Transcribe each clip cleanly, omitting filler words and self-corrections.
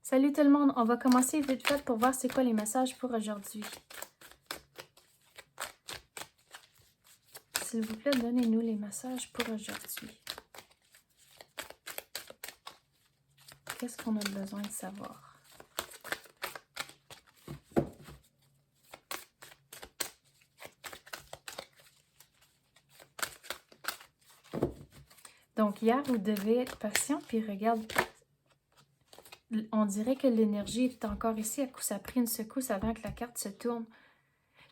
Salut tout le monde, on va commencer vite fait pour voir c'est quoi les messages pour aujourd'hui. S'il vous plaît, donnez-nous les messages pour aujourd'hui. Qu'est-ce qu'on a besoin de savoir? Donc hier, vous devez être patient, puis regarde, on dirait que l'énergie est encore ici, à coup ça a pris une secousse avant que la carte se tourne.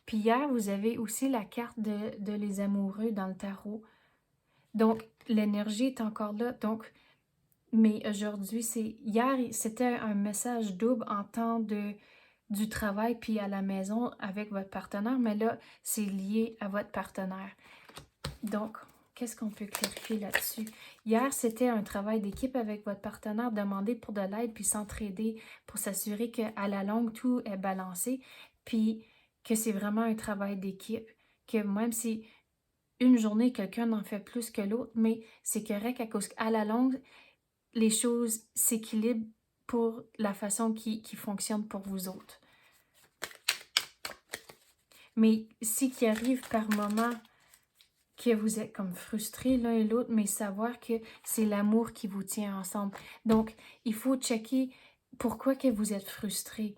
Puis hier, vous avez aussi la carte de les amoureux dans le tarot. Donc, l'énergie est encore là. Donc, mais aujourd'hui, hier, c'était un message double en temps du travail puis à la maison avec votre partenaire, mais là, c'est lié à votre partenaire. Donc, qu'est-ce qu'on peut clarifier là-dessus? Hier, c'était un travail d'équipe avec votre partenaire, demander pour de l'aide puis s'entraider pour s'assurer qu'à la longue, tout est balancé, puis que c'est vraiment un travail d'équipe, que même si une journée, quelqu'un en fait plus que l'autre, mais c'est correct à cause qu'à la longue, les choses s'équilibrent pour la façon qui fonctionne pour vous autres. Mais si qui arrive par moment que vous êtes comme frustrés l'un et l'autre, mais savoir que c'est l'amour qui vous tient ensemble. Donc, il faut checker pourquoi que vous êtes frustrés.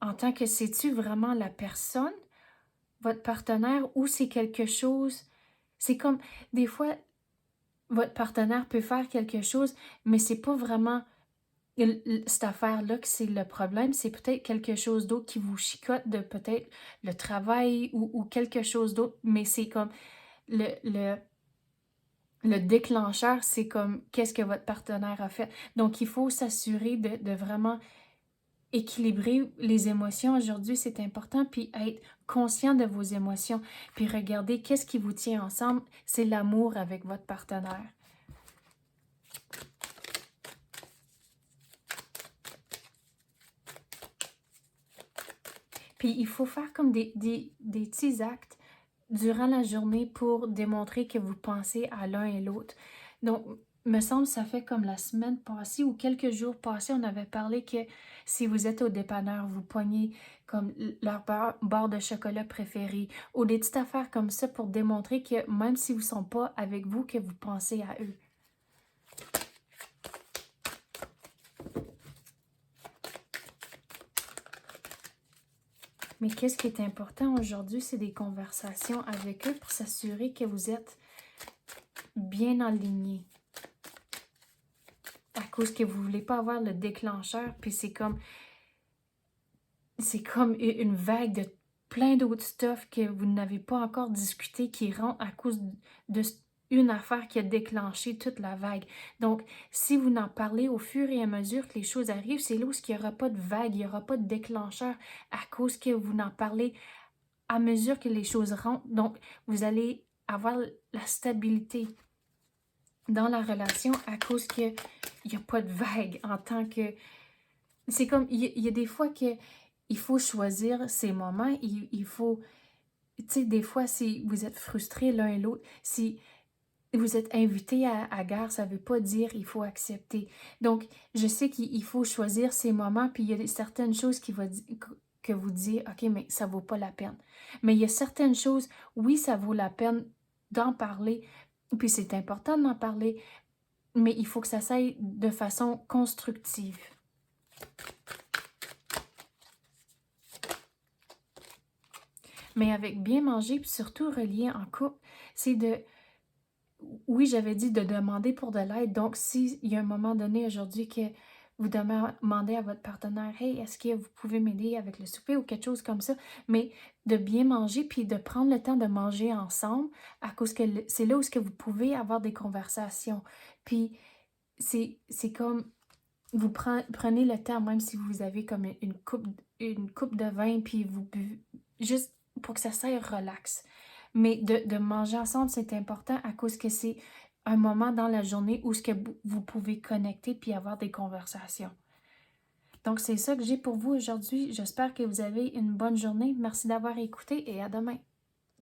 En tant que c'est-tu vraiment la personne, votre partenaire, ou c'est quelque chose... C'est comme, des fois, votre partenaire peut faire quelque chose, mais c'est pas vraiment cette affaire-là que c'est le problème, c'est peut-être quelque chose d'autre qui vous chicote de peut-être le travail ou quelque chose d'autre, mais c'est comme le déclencheur, c'est comme qu'est-ce que votre partenaire a fait. Donc, il faut s'assurer de vraiment équilibrer les émotions. Aujourd'hui, c'est important, puis être conscient de vos émotions, puis regarder qu'est-ce qui vous tient ensemble, c'est l'amour avec votre partenaire. Puis il faut faire comme des petits actes durant la journée pour démontrer que vous pensez à l'un et l'autre. Donc, me semble, ça fait comme la semaine passée ou quelques jours passés, on avait parlé que si vous êtes au dépanneur, vous poignez comme leur barre de chocolat préférée ou des petites affaires comme ça pour démontrer que même si vous ne sont pas avec vous, que vous pensez à eux. Mais qu'est-ce qui est important aujourd'hui, c'est des conversations avec eux pour s'assurer que vous êtes bien alignés. À cause que vous ne voulez pas avoir le déclencheur, puis c'est comme une vague de plein d'autres stuff que vous n'avez pas encore discuté qui rentre à cause de une affaire qui a déclenché toute la vague. Donc, si vous n'en parlez au fur et à mesure que les choses arrivent, c'est là où il n'y aura pas de vague, il n'y aura pas de déclencheur à cause que vous n'en parlez à mesure que les choses rentrent. Donc, vous allez avoir la stabilité dans la relation à cause qu'il n'y a pas de vague en tant que... C'est comme, il y a des fois que il faut choisir ses moments, il faut... Tu sais, des fois, si vous êtes frustrés l'un et l'autre, si vous êtes invité à gare, ça ne veut pas dire il faut accepter. Donc, je sais qu'il faut choisir ses moments, puis il y a certaines choses que vous dites, OK, mais ça ne vaut pas la peine. Mais il y a certaines choses, oui, ça vaut la peine d'en parler, puis c'est important d'en parler, mais il faut que ça s'aille de façon constructive. Mais avec bien manger, puis surtout relié en couple, c'est de... Oui, j'avais dit de demander pour de l'aide. Donc, s'il y a un moment donné aujourd'hui que vous demandez à votre partenaire, « Hey, est-ce que vous pouvez m'aider avec le souper » ou quelque chose comme ça, mais de bien manger puis de prendre le temps de manger ensemble à cause que c'est là où vous pouvez avoir des conversations. Puis, c'est comme, vous prenez le temps, même si vous avez comme une coupe de vin puis vous buvez, juste pour que ça soit relax. Mais de manger ensemble, c'est important à cause que c'est un moment dans la journée où vous pouvez connecter puis avoir des conversations. Donc, c'est ça que j'ai pour vous aujourd'hui. J'espère que vous avez une bonne journée. Merci d'avoir écouté et à demain.